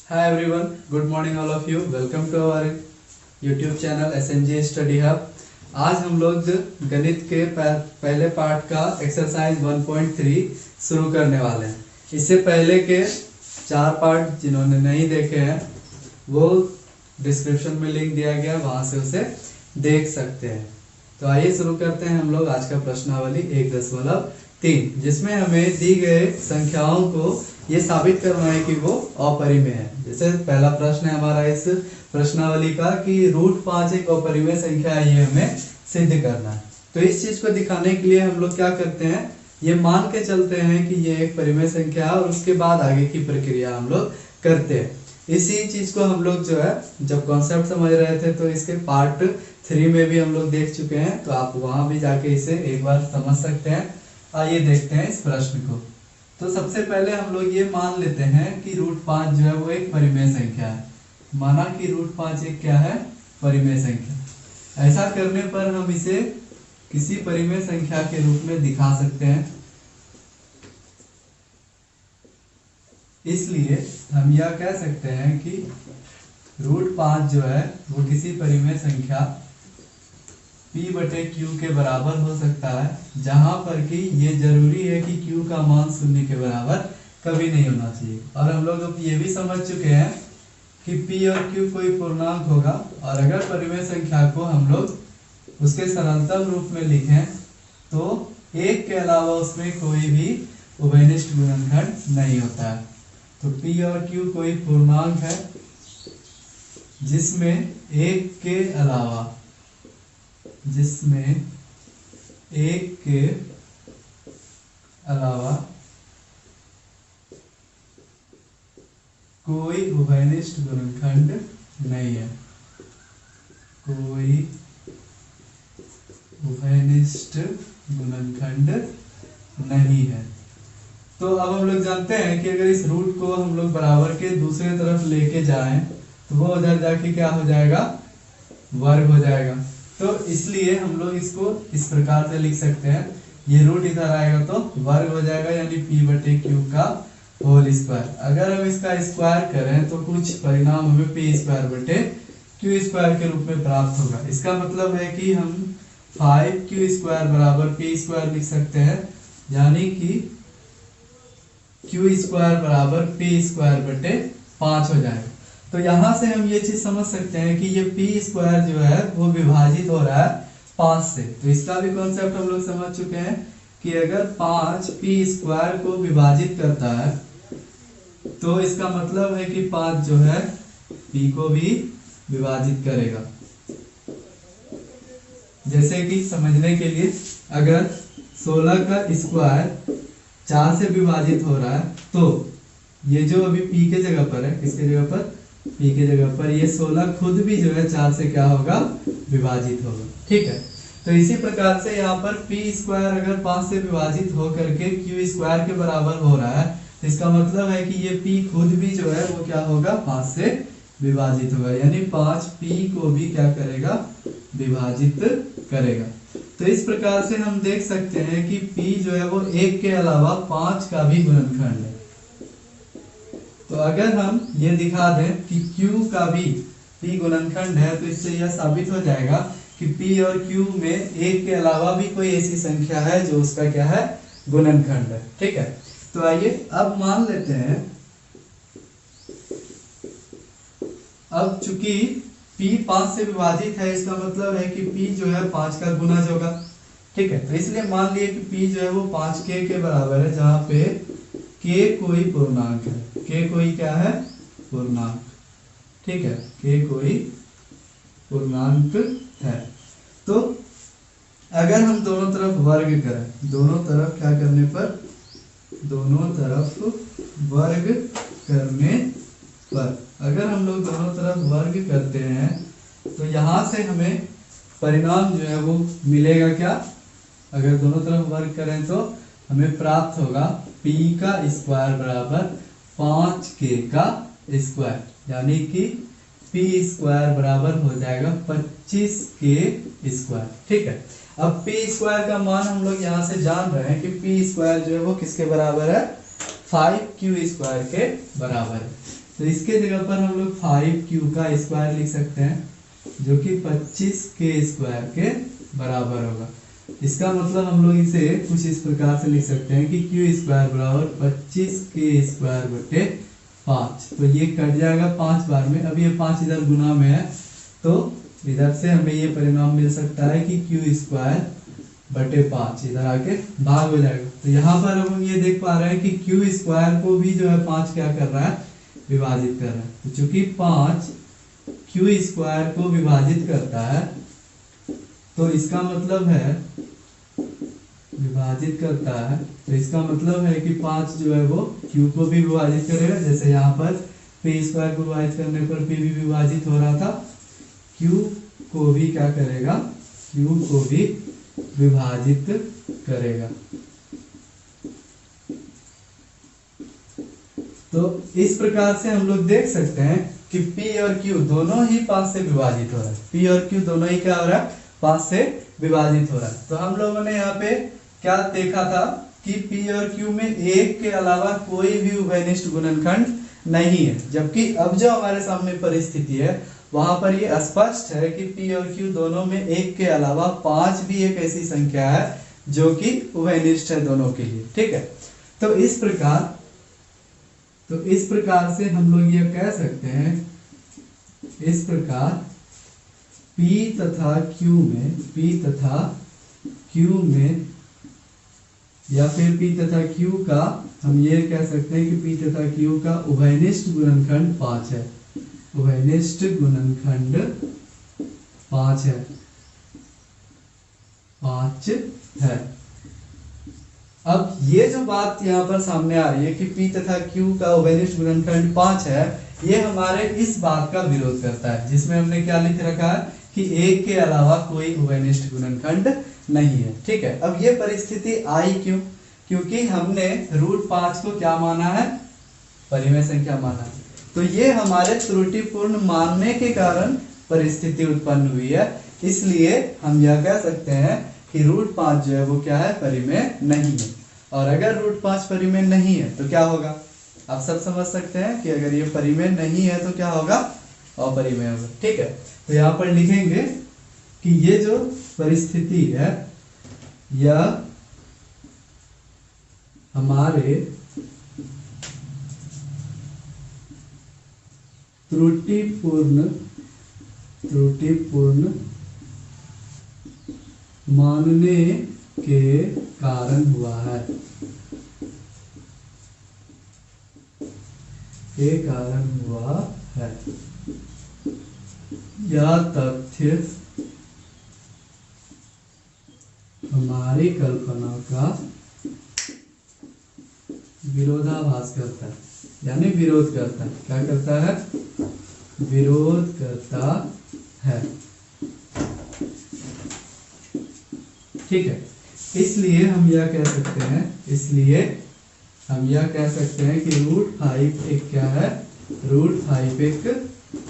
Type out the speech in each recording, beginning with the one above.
Hi everyone, good morning all of you. Welcome to our YouTube channel SMG Study Hub. आज हम लोग गणित के पहले पार्ट का एक्सरसाइज 1.3 शुरू करने वाले हैं। इससे पहले के 4 पार्ट जिन्होंने नहीं देखे हैं वो डिस्क्रिप्शन में लिंक दिया गया, वहां से उसे देख सकते हैं। तो आइए शुरू करते हैं हम लोग आज का प्रश्नावली 1.3, जिसमें हमें दी गए संख्याओं को ये साबित करना है कि वो अपरिमेय है। जैसे पहला प्रश्न है हमारा इस प्रश्नावली का कि √5 एक अपरिमेय संख्या है, ये हमें सिद्ध करना है। तो इस चीज को दिखाने के लिए हम लोग क्या करते हैं, ये मान के चलते हैं कि ये एक परिमेय संख्या है और उसके बाद आगे की प्रक्रिया हम लोग करते हैं। इसी चीज को हम लोग जो है जब कॉन्सेप्ट समझ रहे थे तो इसके पार्ट 3 में भी हम लोग देख चुके हैं, तो आप वहां भी जाके इसे एक बार समझ सकते हैं। आइए देखते हैं इस प्रश्न को। तो सबसे पहले हम लोग ये मान लेते हैं कि √5 जो है वो एक परिमेय संख्या है। माना कि √5 एक क्या है, परिमेय संख्या। ऐसा करने पर हम इसे किसी परिमेय संख्या के रूप में दिखा सकते हैं। इसलिए हम यह कह सकते हैं कि √5 जो है वो किसी परिमेय संख्या p/q के बराबर हो सकता है, जहां पर कि ये जरूरी है कि q का मान 0 के बराबर कभी नहीं होना चाहिए। और हम लोग अब ये भी समझ चुके हैं कि p और q कोई पूर्णांक होगा, और अगर परिमेय संख्या को हम लोग उसके सरलतम रूप में लिखें तो 1 के अलावा उसमें कोई भी उभयनिष्ठ गुणनखंड नहीं होता है। तो p और q कोई पूर्णांक है जिसमें 1 के अलावा कोई उभयनिष्ठ गुणनखंड नहीं है, कोई उभयनिष्ठ गुणनखंड नहीं है। तो अब हम लोग जानते हैं कि अगर इस रूट को हम लोग बराबर के दूसरे तरफ लेके जाएं तो वो उधर जाके क्या हो जाएगा, वर्ग हो जाएगा। तो इसलिए हम लोग इसको इस प्रकार से लिख सकते हैं, ये रूट इधर आएगा तो वर्ग हो जाएगा, यानी p/q का होल स्क्वायर। अगर हम इसका स्क्वायर करें तो कुछ परिणाम हमें p²/q² के रूप में प्राप्त होगा। इसका मतलब है कि हम 5q² बराबर p² लिख सकते हैं, यानी कि q² बराबर p²/5 हो जाएगा। तो यहां से हम ये चीज समझ सकते हैं कि ये p² जो है वो विभाजित हो रहा है 5 से। तो इसका भी कॉन्सेप्ट हम लोग समझ चुके हैं कि अगर 5 p² को विभाजित करता है तो इसका मतलब है कि 5 जो है p को भी विभाजित करेगा। जैसे कि समझने के लिए, अगर 16 का स्क्वायर 4 से विभाजित हो रहा है तो ये जो अभी p के जगह पर है, किसके जगह पर, p के जगह पर, ये 16 खुद भी जो है 4 से क्या होगा, विभाजित होगा। ठीक है, तो इसी प्रकार से यहाँ पर p² अगर 5 से विभाजित हो करके q² के बराबर हो रहा है तो इसका मतलब है कि ये p खुद भी जो है वो क्या होगा, 5 से विभाजित होगा, यानी 5 p को भी क्या करेगा, विभाजित करेगा। तो इस प्रकार से हम देख सकते हैं कि p जो है वो 1 के अलावा 5 का भी गुणनखंड है। तो अगर हम ये दिखा दें कि q का भी p गुणनखंड है तो इससे यह साबित हो जाएगा कि p और q में 1 के अलावा भी कोई ऐसी संख्या है जो उसका क्या है, गुणनखंड है। ठीक है, तो आइए अब मान लेते हैं, अब चूंकि p 5 से विभाजित है, इसका मतलब है कि p जो है 5 का गुणज होगा। ठीक है, तो इसलिए मान लिए कि p जो है वो 5k के बराबर है, जहां पे k कोई पूर्णांक है, k कोई क्या है, पूर्णांक। ठीक है, k कोई पूर्णांक है। तो अगर हम दोनों तरफ वर्ग करें, दोनों तरफ क्या करने पर, दोनों तरफ वर्ग करने पर, अगर हम लोग दोनों तरफ वर्ग करते हैं तो यहां से हमें परिणाम जो है वो मिलेगा क्या, अगर दोनों तरफ वर्ग करें तो हमें प्राप्त होगा p² बराबर 5k का स्क्वायर, यानी कि p² बराबर हो जाएगा 25k²। ठीक है, अब p² का मान हम लोग यहाँ से जान रहे हैं कि p² जो है वो किसके बराबर है, 5q² के बराबर है। तो इसके जगह पर हम लोग 5q का स्क्वायर लिख सकते हैं, जो कि 25k स्क्वायर के बराबर होगा। इसका मतलब हम लोग इसे कुछ इस प्रकार से लिख सकते हैं कि q स्क्वायर बराबर 25k स्क्वायर बटे 5। तो ये कट जाएगा 5 बार में, अब ये 5 इधर गुना में है, तो इधर से हमें ये परिणाम मिल सकता है कि q स्क्वायर बटे 5 इधर आके भाग हो जाएगा। तो यहाँ पर हम ये देख पा रहे हैं कि q स्क्वायर को भी जो है 5 क्या कर रहा है, विभाजित कर रहा है। तो चूंकि 5 q स्क्वायर को विभाजित करता है, तो इसका मतलब है विभाजित करता है, तो इसका मतलब है कि 5 जो है वो q को भी विभाजित करेगा। जैसे यहाँ पर p स्क्वायर को विभाजित करने पर p भी विभाजित हो रहा था, q को भी क्या करेगा, q को भी विभाजित करेगा। तो इस प्रकार से हम लोग देख सकते हैं कि P और Q दोनों ही 5 से विभाजित हो रहा है। P और Q दोनों ही क्या हो रहा है, 5 से विभाजित हो रहा है। तो हम लोगों ने यहाँ पे क्या देखा था कि P और Q में एक के अलावा कोई भी उभयनिष्ठ गुणनखंड नहीं है, जबकि अब जो हमारे सामने परिस्थिति है वहां पर ये स्पष्ट है कि P और Q दोनों में एक के अलावा 5 भी एक ऐसी संख्या है जो कि उभयनिष्ठ है दोनों के लिए। ठीक है, तो इस प्रकार से हम लोग ये कह सकते हैं, इस प्रकार P तथा Q में या फिर P तथा Q का हम ये कह सकते हैं कि P तथा Q का उभयनिष्ठ गुणनखंड 5 है, उभयनिष्ठ गुणनखंड 5 है, 5 है। अब ये जो बात यहाँ पर सामने आ रही है कि P तथा Q का उभयनिष्ठ गुणनखंड 5 है, ये हमारे इस बात का विरोध करता है, जिसमें हमने क्या लिख रखा है कि एक के अलावा कोई उभयनिष्ठ गुणनखंड नहीं है। ठीक है, अब ये परिस्थिति आई क्यों? क्योंकि हमने √5 को क्या माना है, परिमेय संख्या माना है। तो ये हमारे त्रुटिपूर्ण मानने के कारण परिस्थिति उत्पन्न हुई है, इसलिए हम यह कह सकते हैं कि √5 जो है वो क्या है, परिमेय नहीं है। और अगर √5 परिमेय नहीं है तो क्या होगा, आप सब समझ सकते हैं कि अगर ये परिमेय नहीं है तो क्या होगा, अपरिमेय होगा। ठीक है, तो यहाँ पर लिखेंगे कि ये जो परिस्थिति है यह हमारे त्रुटिपूर्ण मानने के कारण हुआ है, यह तथ्य हमारी कल्पना का विरोधाभास करता है, यानी विरोध करता है। क्या करता है, विरोध करता है। ठीक है, इसलिए हम यह कह सकते हैं कि √5 एक क्या है, √5 एक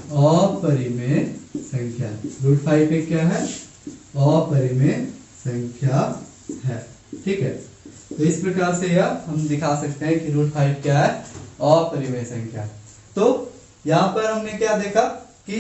अपरिमेय संख्या है। √5 एक क्या है, अपरिमेय संख्या है। ठीक है, तो इस प्रकार से यह हम दिखा सकते हैं कि √5 क्या है, अपरिमेय संख्या। तो यहाँ पर हमने क्या देखा कि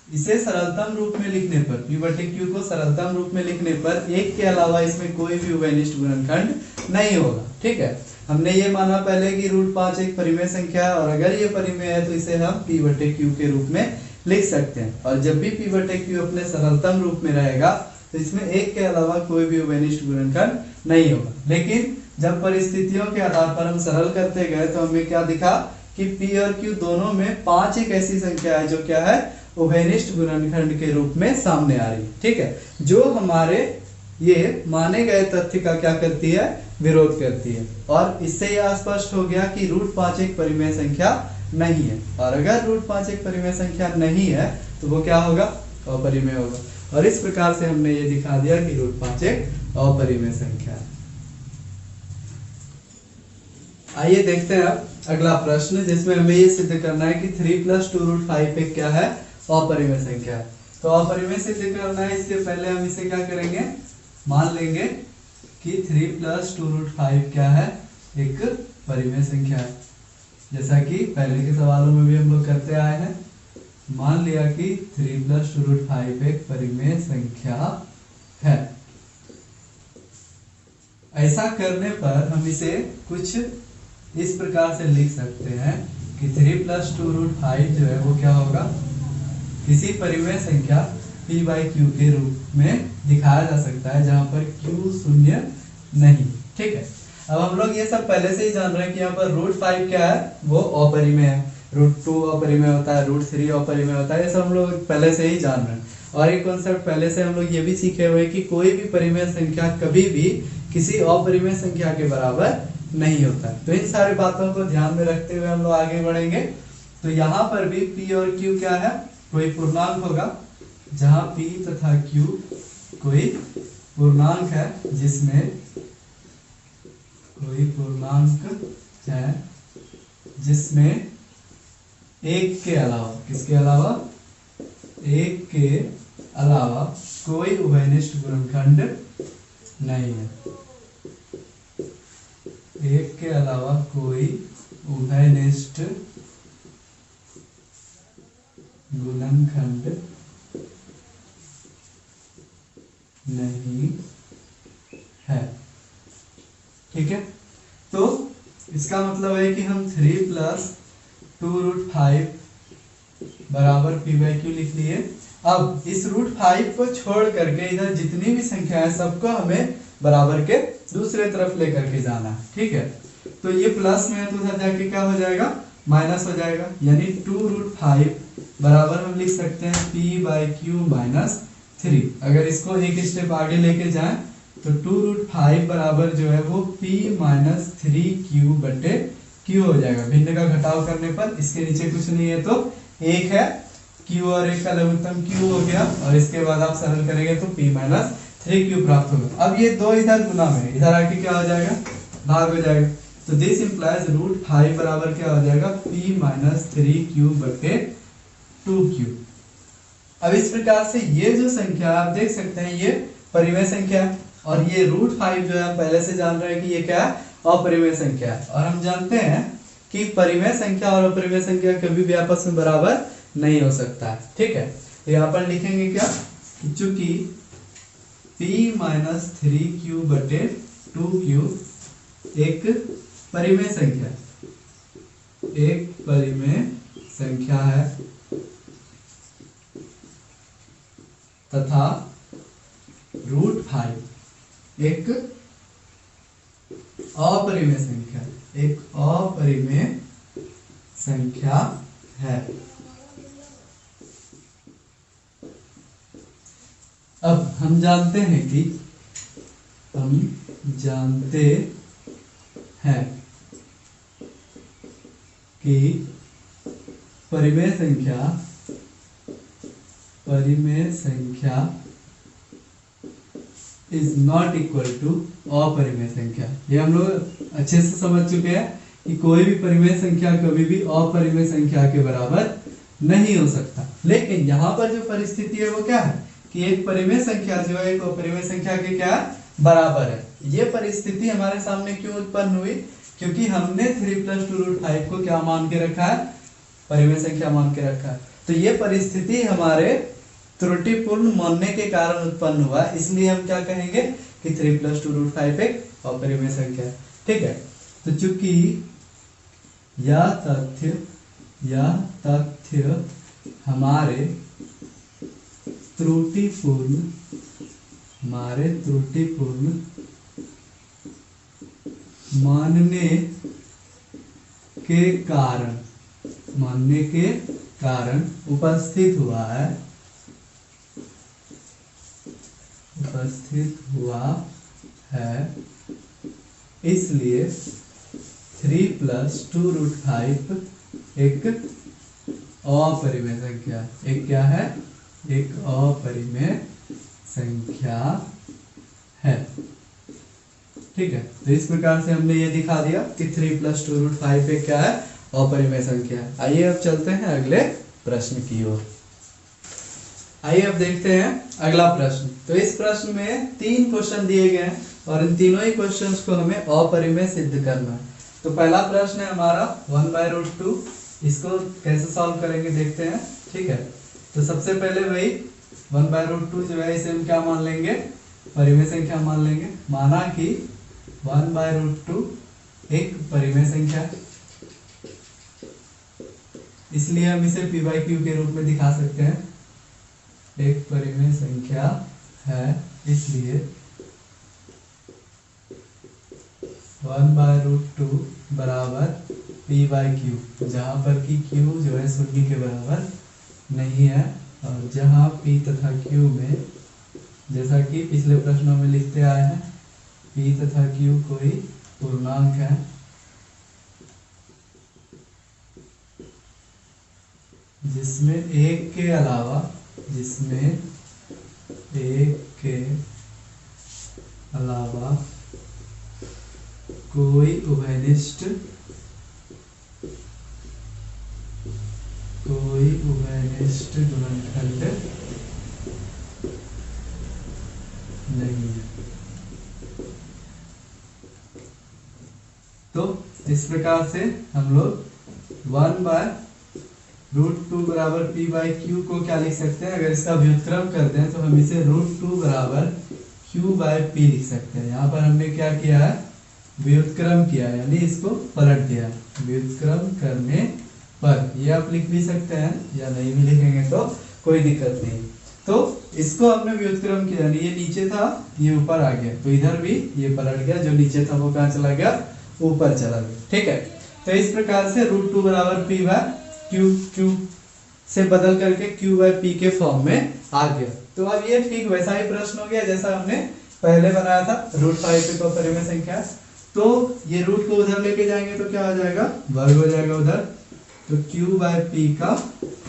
इसे सरलतम रूप में लिखने पर, P बटे Q को सरलतम रूप में लिखने पर एक के अलावा इसमें कोई भी उभयनिष्ठ गुणनखंड नहीं होगा। ठीक है, हमने ये माना पहले कि √5 एक परिमेय संख्या है, और अगर ये परिमेय है तो इसे हम P बटे Q के रूप में लिख सकते हैं। और जब भी P बटे Q अपने सरलतम रूप में रहेगा तो इसमें एक के अलावा कोई भी उभयनिष्ठ गुणनखंड नहीं होगा। लेकिन जब परिस्थितियों के आधार पर हम सरल करते गए तो हमें क्या दिखा कि P और Q दोनों में 5 एक ऐसी संख्या है जो क्या है, उभयनिष्ठ गुणनखंड के रूप में सामने आ रही है। ठीक है, जो हमारे ये माने गए तथ्य का क्या करती है, विरोध करती है। और इससे यह स्पष्ट हो गया कि √5 एक परिमेय संख्या नहीं है, और अगर √5 एक परिमेय संख्या नहीं है तो वो क्या होगा, अपरिमेय होगा। और इस प्रकार से हमने ये दिखा दिया कि √5 एक अपरिमेय संख्या है। आइए देखते हैं अब अगला प्रश्न, जिसमें हमें ये सिद्ध करना है कि 3 + 2√5 एक क्या है, अपरिमेय संख्या है। तो अपरिमेय सिद्ध करना है, इसके पहले हम इसे क्या करेंगे, मान लेंगे कि 3 + 2√5 क्या है, एक परिमेय संख्या है। जैसा कि पहले के सवालों में भी हम लोग करते आए हैं। मान लिया कि 3 + 2√5 एक परिमेय संख्या है। ऐसा करने पर हम इसे कुछ इस प्रकार से लिख सकते हैं कि 3 + 2√5 जो है वो क्या होगा, किसी परिमेय संख्या p/q के रूप में दिखाया जा सकता है जहां पर q शून्य नहीं। ठीक है, अब हम लोग ये सब पहले से ही जान रहे हैं कि यहाँ पर √5 क्या है, वो अपरिमेय है, √2 अपरिमेय होता है, √3 अपरिमेय होता है, ये सब हम लोग पहले से ही जान रहे हैं। और एक कॉन्सेप्ट पहले से हम लोग ये भी सीखे हुए कि कोई भी परिमेय संख्या कभी भी किसी अपरिमेय संख्या के बराबर नहीं होता है। तो इन सारी बातों को ध्यान में रखते हुए हम लोग आगे बढ़ेंगे। तो यहाँ पर भी p और q क्या है, कोई पूर्णांक होगा, जहां p तथा q कोई पूर्णांक है, जिसमें कोई पूर्णांक है जिसमें एक के अलावा, किसके अलावा, एक के अलावा कोई उभयनिष्ठ गुणनखंड नहीं है। एक के अलावा कोई उभयनिष्ठ गुणनखंड नहीं है। ठीक है, तो इसका मतलब है कि हम 3 + 2√5 बराबर p/q लिख लिए। अब इस √5 को छोड़ करके इधर जितनी भी संख्या है सबको हमें बराबर के दूसरे तरफ लेकर के जाना है। ठीक है, तो ये प्लस में है तो उधर जाके क्या हो जाएगा, माइनस हो जाएगा, यानी 2√5 बराबर हम लिख सकते हैं p/q - 3। अगर इसको एक स्टेप आगे लेके जाएं तो 2√5 बराबर जो है वो p - 3q/q हो जाएगा। भिन्न का घटाव करने पर इसके नीचे कुछ नहीं है तो एक है, q और एक का लघुत्तम q हो गया, और इसके बाद आप सरल करेंगे तो p - 3q प्राप्त होगा। अब ये दो इधर गुना में, इधर आके क्या हो जाएगा, भाग हो जाएगा। तो दिस इंप्लाइज √5 बराबर क्या हो जाएगा, p - 3q/2q। अब इस प्रकार से ये जो संख्या आप देख सकते हैं ये परिमेय संख्या है, और ये √5 जो है हम पहले से जान रहे हैं कि ये क्या है, अपरिमेय संख्या है। और हम जानते हैं कि परिमेय संख्या और अपरिमेय संख्या कभी भी आपस में बराबर नहीं हो सकता है। ठीक है, तो यहाँ पर लिखेंगे क्या, चूंकि p - 3q/2q एक परिमेय संख्या, एक परिमेय संख्या है, तथा √5 एक अपरिमेय संख्या, एक अपरिमेय संख्या है। अब हम जानते हैं कि परिमेय संख्या इज नॉट इक्वल टू अपरिमेय संख्या। ये हम लोग अच्छे से समझ चुके हैं कि कोई भी परिमेय संख्या कभी भी अपरिमेय संख्या के बराबर नहीं हो सकता। लेकिन यहाँ पर जो परिस्थिति है वो क्या है कि एक परिमेय संख्या जो है एक अपरिमेय संख्या के क्या बराबर है। ये परिस्थिति हमारे सामने क्यों उत्पन्न हुई, क्योंकि हमने 3 + 2√5 को क्या मान के रखा है, परिमेय संख्या मान के रखा है। तो ये परिस्थिति हमारे त्रुटिपूर्ण मानने के कारण उत्पन्न हुआ, इसलिए हम क्या कहेंगे कि 3 + 2√5 एक अपरिमेय संख्या है। ठीक है, तो चूंकि यह तथ्य हमारे त्रुटिपूर्ण मानने के कारण उपस्थित हुआ है, इसलिए 3 + 2√5 एक अपरिमेय संख्या, एक क्या है, एक अपरिमेय संख्या है। ठीक है, तो इस प्रकार से हमने ये दिखा दिया कि 3 + 2√5 एक क्या है, अपरिमेय संख्या है। आइए अब चलते हैं अगले प्रश्न की ओर। आइए अब देखते हैं अगला प्रश्न। तो इस प्रश्न में 3 क्वेश्चन दिए गए हैं और इन तीनों ही क्वेश्चंस को हमें अपरिमेय सिद्ध करना है। तो पहला प्रश्न है हमारा 1/√2, इसको कैसे सॉल्व करेंगे देखते हैं। ठीक है, तो सबसे पहले भाई 1/√2 जो है इसे हम क्या मान लेंगे, परिमेय संख्या मान लेंगे। माना कि 1/√2 एक परिमेय संख्या है, इसलिए हम इसे p/q के रूप में दिखा सकते हैं। एक परिमेय संख्या है इसलिए 1/√2 बराबर p/q, जहां पर कि q जो है शून्य के बराबर नहीं है, और जहां p तथा q में, जैसा कि पिछले प्रश्नों में लिखते आए हैं, p तथा q कोई पूर्णांक है, जिसमें एक के अलावा कोई उभयनिष्ठ गुणनखंड नहीं है। तो इस प्रकार से हम लोग 1/√2 बराबर p/q को क्या लिख सकते हैं, अगर इसका व्युत्क्रम करते हैं तो हम इसे √2 बराबर q/p लिख सकते हैं। यहाँ पर हमने क्या किया है, व्युत्क्रम किया, यानी इसको पलट दिया। व्युत्क्रम करने पर ये आप लिख भी सकते हैं या नहीं भी लिखेंगे तो कोई दिक्कत नहीं। तो इसको हमने व्युत्क्रम किया, यानी ये नीचे था ये ऊपर आ गया, तो इधर भी ये पलट गया, जो नीचे था वो कहाँ चला गया, ऊपर चला गया। ठीक है, तो इस प्रकार से √2 बराबर p/q से बदल करके q/p के फॉर्म में आ गया। तो अब ये ठीक वैसा ही प्रश्न हो गया जैसा हमने पहले बनाया था। √5 को परिमेय संख्या, तो ये रूट को उधर लेके जाएंगे तो क्या हो जाएगा, वर्ग हो जाएगा उधर, तो q/p का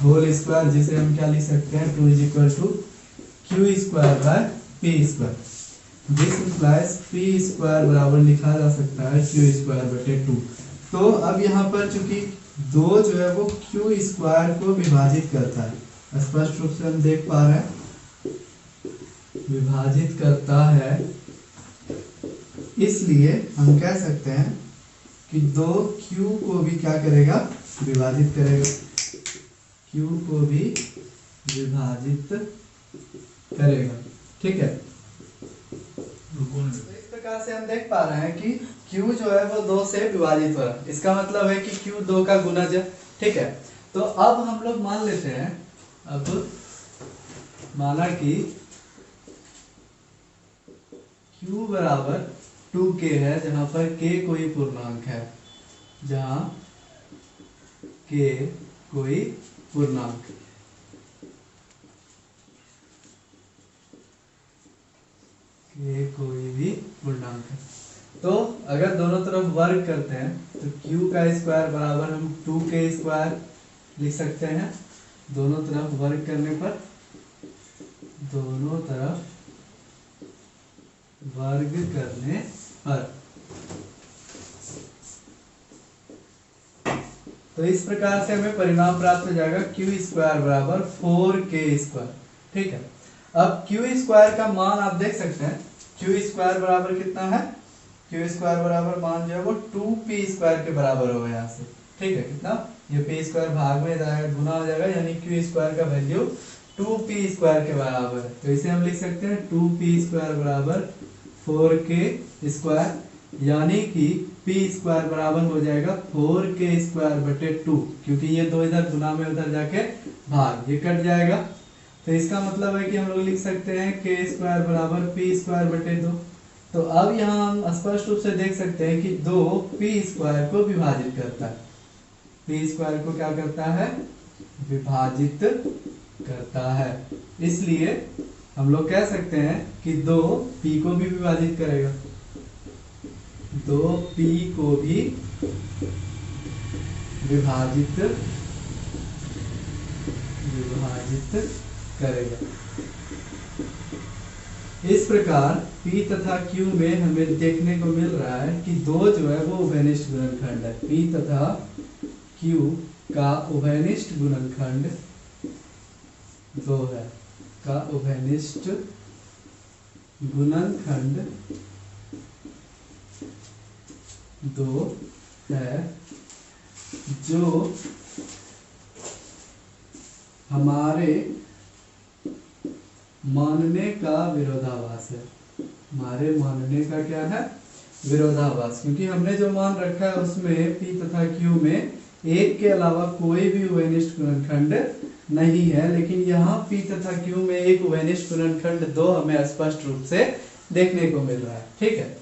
होल स्क्वायर, जिसे हम क्या लिख सकते हैं, 2 = q²/p²। दिस इंप्लाइज p² बराबर लिखा जा सकता है q²/2। तो अब यहाँ पर चूंकि 2 जो है वो q² को विभाजित करता है, स्पष्ट रूप से हम देख पा रहे हैं, विभाजित करता है, इसलिए हम कह सकते हैं कि 2q को भी क्या करेगा, विभाजित करेगा, q को भी विभाजित करेगा। ठीक है, इस प्रकार से हम देख पा रहे हैं कि q जो है वो 2 से विभाजित हो रहा है, इसका मतलब है कि q 2 का गुणज है। ठीक है, तो अब हम लोग मान लेते हैं, अब माना कि q बराबर 2k है, जहां पर k कोई पूर्णांक है, जहां k कोई पूर्णांक, k कोई भी पूर्णांक है। तो अगर दोनों तरफ वर्ग करते हैं तो q का स्क्वायर बराबर हम 2k² लिख सकते हैं। दोनों तरफ वर्ग करने पर, दोनों तरफ वर्ग करने पर, तो इस प्रकार से हमें परिणाम प्राप्त हो जाएगा q² बराबर 4k²। ठीक है, अब q² का मान आप देख सकते हैं, q² बराबर कितना है, q² बराबर मान जो है वो 2p² के बराबर होगा यहाँ से। ठीक है, कितना, ये p² भाग में जाएगा, गुना हो जाएगा, यानी q² का वैल्यू 2p² के बराबर है। तो इसे हम लिख सकते हैं 2p² बराबर 4k², यानी कि p² बराबर हो जाएगा 4k²/2, क्योंकि ये 2 इधर गुना में उधर जाके भाग, ये कट जाएगा। तो इसका मतलब है कि हम लोग लिख सकते हैं k² बराबर p²/2। तो अब यहाँ हम स्पष्ट रूप से देख सकते हैं कि 2 p² को विभाजित करता है, p² को क्या करता है, विभाजित करता है, इसलिए हम लोग कह सकते हैं कि 2 p को भी विभाजित करेगा, 2p को भी विभाजित करेगा। इस प्रकार p तथा q में हमें देखने को मिल रहा है कि 2 जो है वो उभयनिष्ठ गुणनखंड है। p तथा q का उभयनिष्ठ गुणनखंड 2 है, का उभयनिष्ठ गुणनखंड 2 है जो हमारे मानने का विरोधाभास है। हमारे मानने का क्या है? विरोधाभास। क्योंकि हमने जो मान रखा है उसमें P तथा Q में एक के अलावा कोई भी उभयनिष्ठ गुणनखंड नहीं है, लेकिन यहाँ P तथा Q में एक उभयनिष्ठ गुणनखंड 2 हमें स्पष्ट रूप से देखने को मिल रहा है। ठीक है,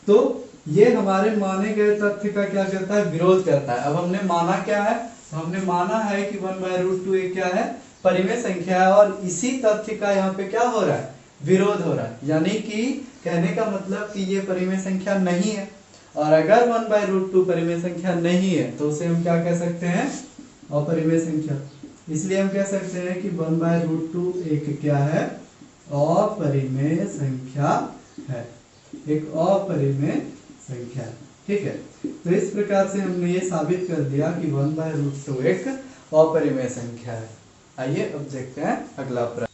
तो ये हमारे माने गए तथ्य का क्या करता है? विरोध करता है। अब हमने माना क्या है? तो हमने माना है कि 1/√2 एक क्या है? परिमेय संख्या है, और इसी तथ्य का यहाँ पे क्या हो रहा है? विरोध हो रहा है। यानी कि कहने का मतलब कि ये परिमेय संख्या नहीं है, और अगर 1/√2 परिमेय संख्या नहीं है तो उसे हम क्या कह सकते हैं? अपरिमेय संख्या। इसलिए हम कह सकते हैं कि 1/√2 एक क्या है? अपरिमेय संख्या है, एक अपरिमेय संख्या। ठीक है, तो इस प्रकार से हमने ये साबित कर दिया कि 1/√2 एक अपरिमेय संख्या है। आइए अब देखते हैं अगला प्रश्न।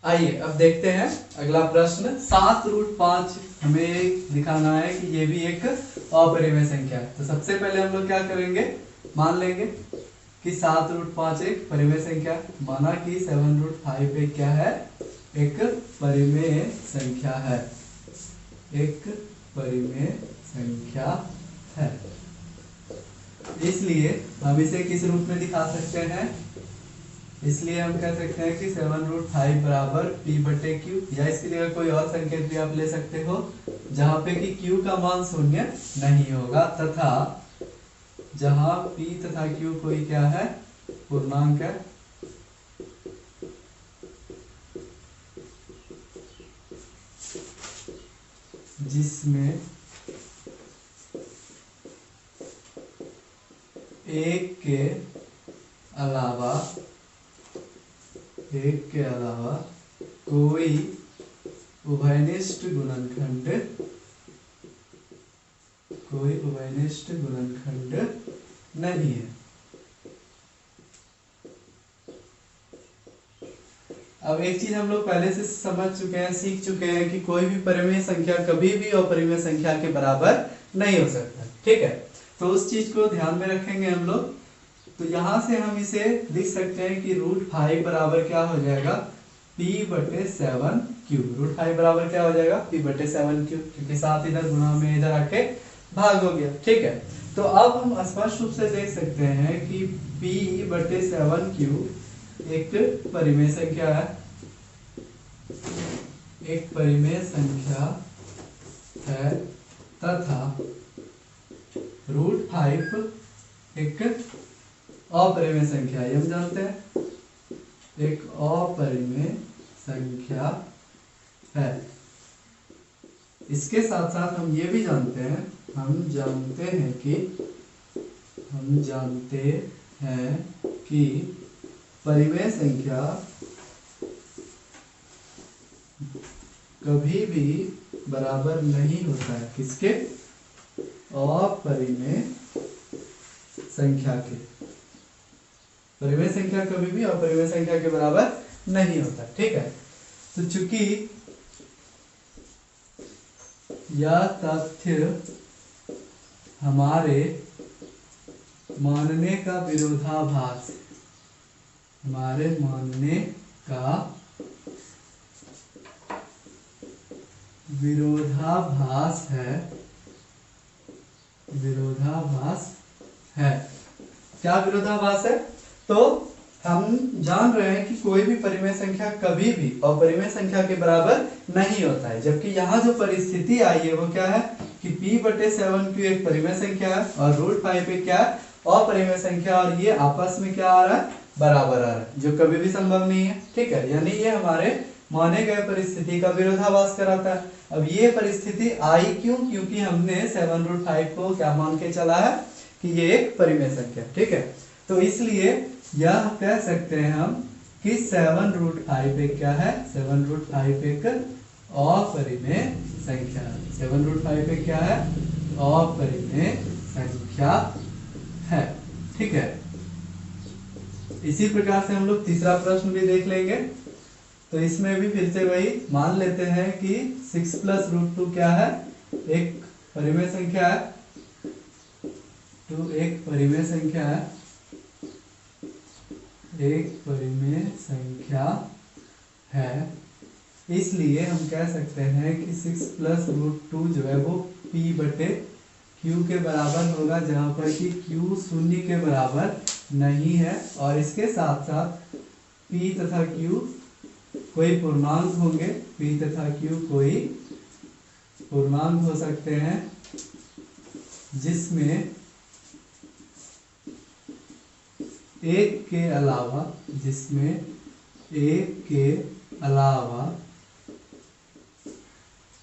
आइए अब देखते हैं अगला प्रश्न। 7√5 हमें दिखाना है कि ये भी एक अपरिमेय संख्या है। तो सबसे पहले हम लोग क्या करेंगे? मान लेंगे कि 7√5 एक परिमेय संख्या है। माना कि 7√5 एक क्या है? एक परिमेय संख्या है, एक परिमेय संख्या है। इसलिए हम इसे किस रूप में दिखा सकते हैं? इसलिए हम कह सकते हैं कि 7√5 बराबर P/Q, या इसकी जगह कोई और संकेत भी आप ले सकते हो जहां पे कि Q का मान 0 नहीं होगा, तथा जहां P तथा Q कोई क्या है? पूर्णांक है। जिसमें एक के अलावा कोई उभयनिष्ठ गुणनखंड नहीं है। अब एक चीज हम लोग पहले से समझ चुके हैं, सीख चुके हैं कि कोई भी परिमेय संख्या कभी भी अपरिमेय संख्या के बराबर नहीं हो सकता। ठीक है, तो उस चीज को ध्यान में रखेंगे हम लोग। तो यहां से हम इसे लिख सकते हैं कि √5 बराबर क्या हो जाएगा? P/7Q। √5 बराबर क्या हो जाएगा? P/7Q, क्योंकि 7 इधर गुणा में इधर आके भाग हो गया। ठीक है, तो अब हम स्पष्ट रूप से देख सकते हैं कि P/7Q एक परिमेय संख्या है, एक परिमेय संख्या है, तथा √5 एक अपरिमेय संख्या है। हम जानते हैं एक अपरिमेय संख्या है। इसके साथ साथ हम ये भी जानते हैं, हम जानते हैं कि परिमेय संख्या कभी भी बराबर नहीं होता है। किसके? अपरिमेय संख्या के। परिमेय संख्या कभी भी अपरिमेय संख्या के बराबर नहीं होता। ठीक है, तो चूंकि यह तथ्य हमारे मानने का विरोधाभास है। क्या विरोधाभास है? तो हम जान रहे हैं कि कोई भी परिमेय संख्या कभी भी अपरिमेय संख्या के बराबर नहीं होता है, जबकि यहाँ जो परिस्थिति आई है वो क्या है कि P/7Q एक परिमेय संख्या है और √5 एक क्या है? अपरिमेय संख्या, और ये आपस में क्या आ रहा है? बराबर आ रहा है, जो कभी भी संभव नहीं है। ठीक है, यानी ये हमारे माने गए परिस्थिति का विरोधाभास कराता है। अब ये परिस्थिति आई क्यों? क्योंकि हमने 7√5 को क्या मान के चला है कि ये एक परिमेय संख्या। ठीक है, तो इसलिए यह कह सकते हैं हम कि 7√5 एक क्या है? 7√5 एक अपरिमेय संख्या है। 7√5 एक क्या है? अपरिमेय संख्या है। ठीक है, इसी प्रकार से हम लोग तीसरा प्रश्न भी देख लेंगे। तो इसमें भी फिर से वही मान लेते हैं कि 6 + √2 क्या है? एक परिमेय संख्या है। 2 एक परिमेय संख्या है, एक परिमेय संख्या है, इसलिए हम कह सकते हैं कि 6 प्लस रूट 2 जो है वो p बटे q के बराबर होगा, जहां पर कि q शून्य के बराबर नहीं है। और इसके साथ साथ p तथा q कोई पूर्णांक होंगे, p तथा q कोई पूर्णांक हो सकते हैं, जिसमें एक के अलावा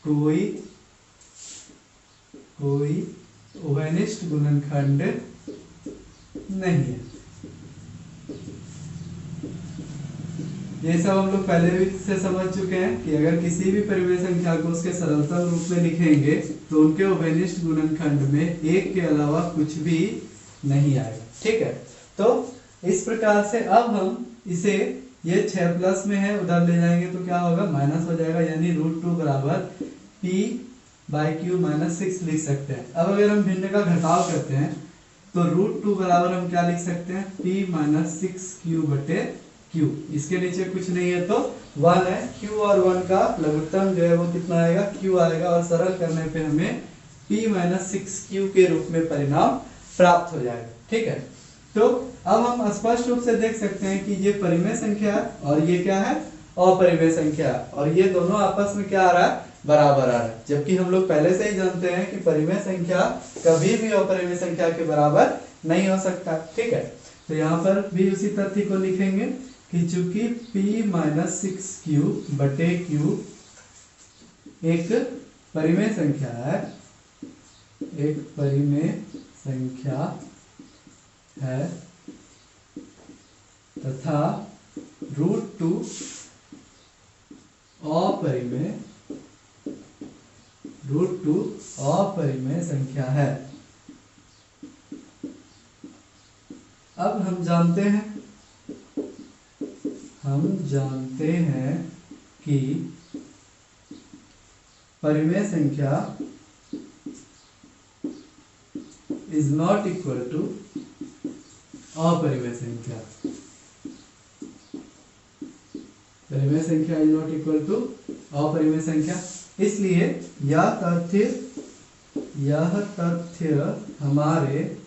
कोई उभयनिष्ठ गुणनखंड नहीं है। ये सब हम लोग पहले भी से समझ चुके हैं कि अगर किसी भी परिमेय संख्या को उसके सरलतम रूप में लिखेंगे तो उनके उभयनिष्ठ गुणनखंड में एक के अलावा कुछ भी नहीं आएगा। ठीक है, तो इस प्रकार से अब हम इसे, ये 6 प्लस में है, उधर ले जाएंगे तो क्या होगा, माइनस हो जाएगा, यानी रूट 2 बराबर p बाई क्यू माइनस 6 लिख सकते हैं। अब अगर हम भिन्न का घटाव करते हैं तो रूट 2 बराबर हम क्या लिख सकते हैं, p माइनस 6 क्यू बटे q। इसके नीचे कुछ नहीं है तो 1 है, q और 1 का लघुत्तम जो है वो कितना आएगा, q आएगा, और सरल करने पे हमें p माइनस 6 क्यू के रूप में परिणाम प्राप्त हो जाएगा। ठीक है, तो अब हम स्पष्ट रूप से देख सकते हैं कि ये परिमेय संख्या है और ये क्या है, अपरिमेय संख्या है, और ये दोनों आपस में क्या आ रहा है, बराबर आ रहा है। जबकि हम लोग पहले से ही जानते हैं कि परिमेय संख्या कभी भी अपरिमेय संख्या के बराबर नहीं हो सकता। ठीक है, तो यहाँ पर भी उसी तथ्य को लिखेंगे कि चूंकि p माइनस 6 क्यू बटे क्यू एक परिमेय संख्या है, एक परिमेय संख्या है, तथा रूट 2 अपरिमेय संख्या है। अब हम जानते हैं कि परिमेय संख्या इज नॉट इक्वल टू अपरिमेय संख्या। परिमेय संख्या इज नॉट इक्वल टू अपरिमेय संख्या, इसलिए यह तथ्य हमारे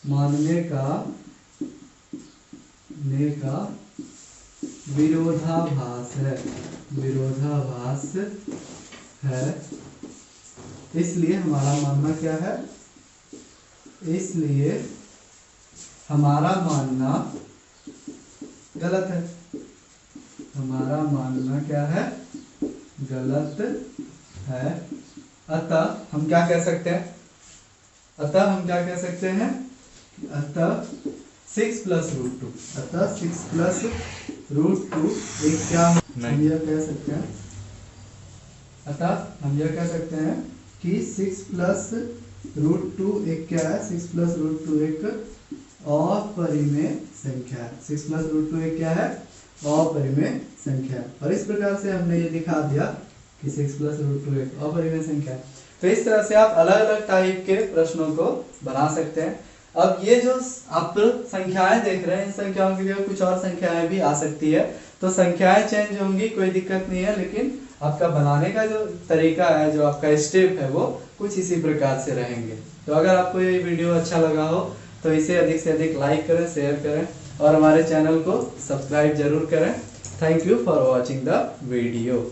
मानने का विरोधाभास है। इसलिए हमारा मानना क्या है, इसलिए हमारा मानना गलत है। हमारा मानना क्या है, गलत है। अतः हम क्या कह सकते हैं, अतः 6 प्लस रूट 2, अतः 6 प्लस रूट 2 एक क्या हम यह कह सकते हैं, अतः हम यह कह सकते हैं कि 6 प्लस रूट 2 एक क्या है, 6 प्लस रूट 2 एक अपरिमेय संख्या है। 6 प्लस रूट 2 एक क्या है, अपरिमेय संख्या है। और इस प्रकार से हमने ये दिखा दिया कि 6 प्लस रूट 2 एक अपरिमेय संख्या है। तो इस तरह से आप अलग अलग टाइप के प्रश्नों को बना सकते हैं। अब ये जो आप संख्याएं देख रहे हैं, इन संख्याओं की जगह कुछ और संख्याएं भी आ सकती है, तो संख्याएं चेंज होंगी, कोई दिक्कत नहीं है, लेकिन आपका बनाने का जो तरीका है, जो आपका स्टेप है, वो कुछ इसी प्रकार से रहेंगे। तो अगर आपको ये वीडियो अच्छा लगा हो तो इसे अधिक से अधिक लाइक करें, शेयर करें और हमारे चैनल को सब्सक्राइब जरूर करें। Thank you for watching the video.